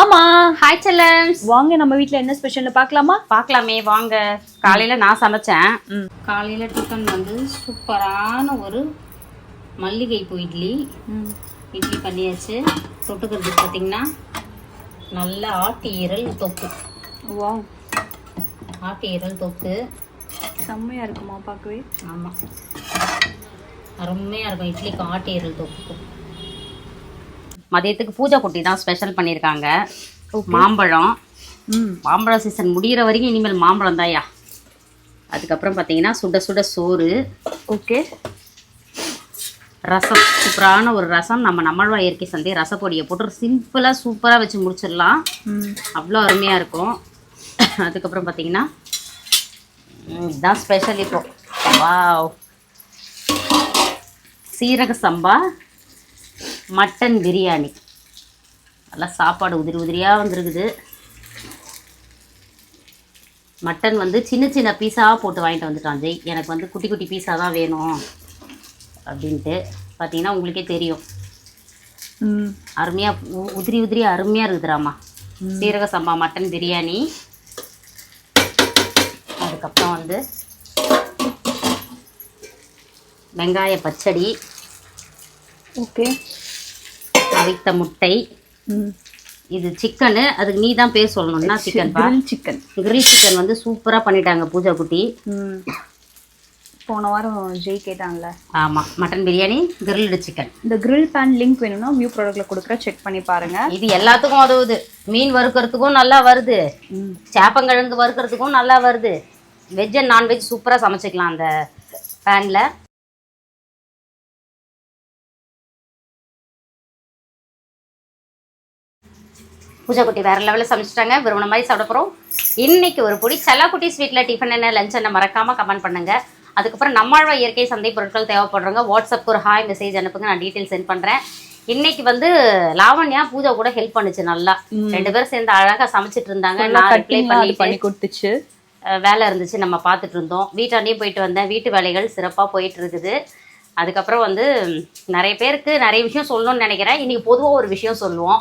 ஆமா, ஹாய் செல்லம்ஸ். வாங்க நம்ம வீட்ல என்ன ஸ்பெஷல்னு பார்க்கலாமா? பார்க்கலாமே வாங்க. காலையில நான் சமைச்சேன். காலையில டிஃபன் வந்து சூப்பரான ஒரு மல்லிகைப்பூ இட்லி. இட்லி பண்ணியாச்சு. தொட்டுக்கிறதுக்கு பார்த்தீங்கன்னா நல்ல ஆட்டு ஈரல் தொக்கு. வாவ், ஆட்டு ஈரல் தொக்கு செம்மையா இருக்குமா பார்க்கவே? ஆமாம், அருமையாக இருக்கும் இட்லிக்கு ஆட்டு ஈரல் தொக்கு. மதியத்துக்கு பூஜை குட்டி தான் ஸ்பெஷல் பண்ணியிருக்காங்க. மாம்பழம். மாம்பழம் சீசன் முடிகிற வரைக்கும் இனிமேல் மாம்பழம் தான்யா. அதுக்கப்புறம் பார்த்தீங்கன்னா சுட சுட சோறு. ஓகே, ரசம், சூப்பரான ஒரு ரசம். நம்மளோட இயற்கை சந்தை ரசப்பொடியை போட்டு சிம்பிளாக சூப்பராக வச்சு முடிச்சிடலாம். அவ்வளோ அருமையாக இருக்கும். அதுக்கப்புறம் பார்த்தீங்கன்னா இதுதான் ஸ்பெஷல். இப்போ வாவ், சீரக சம்பா மட்டன் பிரியாணி. நல்லா சாப்பாடு உதிரி உதிரியாக வந்துருக்குது. மட்டன் வந்து சின்ன சின்ன பீஸாக போட்டு வாங்கிட்டு வந்துட்டான் ஜெய். எனக்கு வந்து குட்டி குட்டி பீஸாக தான் வேணும் அப்படின்ட்டு. பார்த்தீங்கன்னா உங்களுக்கே தெரியும், அருமையாக உதிரி உதிரி அருமையாக இருக்குதுராம்மா. சீரக சம்பா மட்டன் பிரியாணி. அதுக்கப்புறம் வந்து வெங்காய பச்சடி. ஓகே, அவித்த முட்டை. இது சிக்கனு. அதுக்கு நீ தான் பேர் சொல்லணும்னா சிக்கன் சிக்கன் கிரில் சிக்கன் வந்து சூப்பராக பண்ணிட்டாங்க பூஜா குட்டி. போன வாரம் ஜெய் கேட்டாங்கல்ல. ஆமாம், மட்டன் பிரியாணி கிரில்டு சிக்கன். இந்த கிரில் பேன் லிங்க் வேணும்னா வியூ ப்ராடக்ட்ல கொடுக்குற, செக் பண்ணி பாருங்க. இது எல்லாத்துக்கும் உதவுது. மீன் வறுக்கிறதுக்கும் நல்லா வருது, சேப்பங்கிழங்கு வறுக்கிறதுக்கும் நல்லா வருது. வெஜ் அண்ட் நான்வெஜ் சூப்பராக சமைச்சிக்கலாம் அந்த பேனில். பூஜா குட்டி வேறு லெவலில் சமைச்சிட்டாங்க. விரும்பின மாதிரி சாப்பிட போகிறோம். இன்றைக்கி ஒரு பொடி செல்லக்குட்டி ஸ்வீட்டில் டிஃபன் என்ன லஞ்ச் என்ன மறக்காமல் கமெண்ட் பண்ணுங்கள். அதுக்கப்புறம் நம்மளோட இயற்கை சந்தை பொருட்கள் தேவைப்படுறவங்க வாட்ஸ்அப்புக்கு ஒரு ஹாய் மெசேஜ் அனுப்புங்க, நான் டீட்டெயில் சென்ட் பண்ணுறேன். இன்றைக்கி வந்து லாவண்யா பூஜா கூட ஹெல்ப் பண்ணுச்சு. நல்லா 2 பேரும் சேர்ந்து அழகாக சமைச்சிட்டு இருந்தாங்க. நான் ரிப்ளை பண்ணி கொடுத்துச்சு. வேலை இருந்துச்சு, நம்ம பார்த்துட்டு இருந்தோம். வீட்டாண்டையும் போயிட்டு வந்தேன். வீட்டு வேலைகள் சிறப்பாக போயிட்டு இருக்குது. அதுக்கப்புறம் வந்து நிறைய பேருக்கு நிறைய விஷயம் சொல்லணும்னு நினைக்கிறேன். இன்றைக்கி பொதுவாக ஒரு விஷயம் சொல்லுவோம்.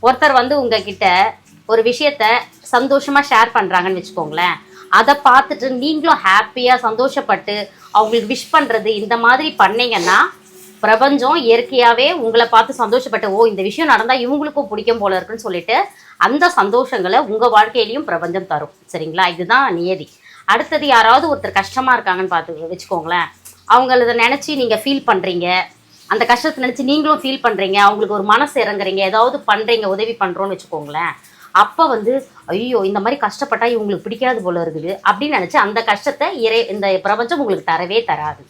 ஒருத்தர் வந்து உங்ககிட்ட ஒரு விஷயத்த சந்தோஷமாக ஷேர் பண்ணுறாங்கன்னு வச்சுக்கோங்களேன். அதை பார்த்துட்டு நீங்களும் ஹாப்பியாக சந்தோஷப்பட்டு அவங்களுக்கு விஷ் பண்ணுறது இந்த மாதிரி பண்ணிங்கன்னா பிரபஞ்சம் இயற்கையாகவே உங்களை பார்த்து சந்தோஷப்பட்டு ஓ இந்த விஷயம் நடந்தால் இவங்களுக்கும் பிடிக்கும் போல இருக்குன்னு சொல்லிட்டு அந்த சந்தோஷங்களை உங்கள் வாழ்க்கையிலையும் பிரபஞ்சம் தரும். சரிங்களா? இதுதான் நியதி. அடுத்தது யாராவது ஒருத்தர் கஷ்டமாக இருக்காங்கன்னு பார்த்து வச்சுக்கோங்களேன். அவங்கள நினச்சி நீங்கள் ஃபீல் பண்ணுறீங்க, அந்த கஷ்டத்தை நினச்சி நீங்களும் ஃபீல் பண்ணுறீங்க, அவங்களுக்கு ஒரு மனசு இறங்குறீங்க, ஏதாவது பண்ணுறீங்க, உதவி பண்ணுறோன்னு வச்சுக்கோங்களேன். அப்போ வந்து ஐயோ இந்த மாதிரி கஷ்டப்பட்டா இவங்களுக்கு பிடிக்காது போல இருக்குது அப்படின்னு நினச்சி அந்த கஷ்டத்தை இந்த பிரபஞ்சம் உங்களுக்கு தரவே தராது.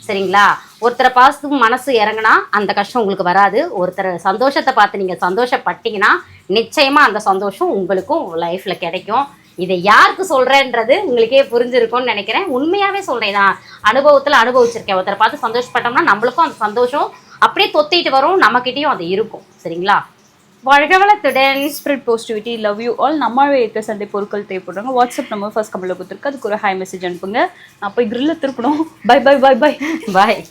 சரிங்களா? ஒருத்தரை பார்த்து மனசு இறங்கினா அந்த கஷ்டம் உங்களுக்கு வராது. ஒருத்தர் சந்தோஷத்தை பார்த்து நீங்கள் சந்தோஷப்பட்டீங்கன்னா நிச்சயமாக அந்த சந்தோஷம் உங்களுக்கும் லைஃப்பில் கிடைக்கும். இதை யாருக்கு சொல்கிறேன்றது உங்களுக்கே புரிஞ்சிருக்கும்னு நினைக்கிறேன். உண்மையாகவே சொல்கிறேன், நான் அனுபவத்தில் அனுபவிச்சிருக்கேன். ஒருத்தரை பார்த்து சந்தோஷப்பட்டோம்னா நம்மளுக்கும் அந்த சந்தோஷம் அப்படியே தொத்திட்டு வரும், நம்மக்கிட்டேயும் அது இருக்கும். சரிங்களா? வாழ்க வளத்துடன். Spirit positivity, love you all. நம்மளே இருக்க சந்தை பொருட்கள் தேவைப்படுறாங்க. வாட்ஸ்அப் நம்பர் ஃபர்ஸ்ட் கமெண்ட்ல கொடுத்துருக்கு, அதுக்கு ஒரு ஹாய் மெசேஜ் அனுப்புங்க. நான் போய் கிரில்ல திருப்பணும். பை பை பை பை பாய்.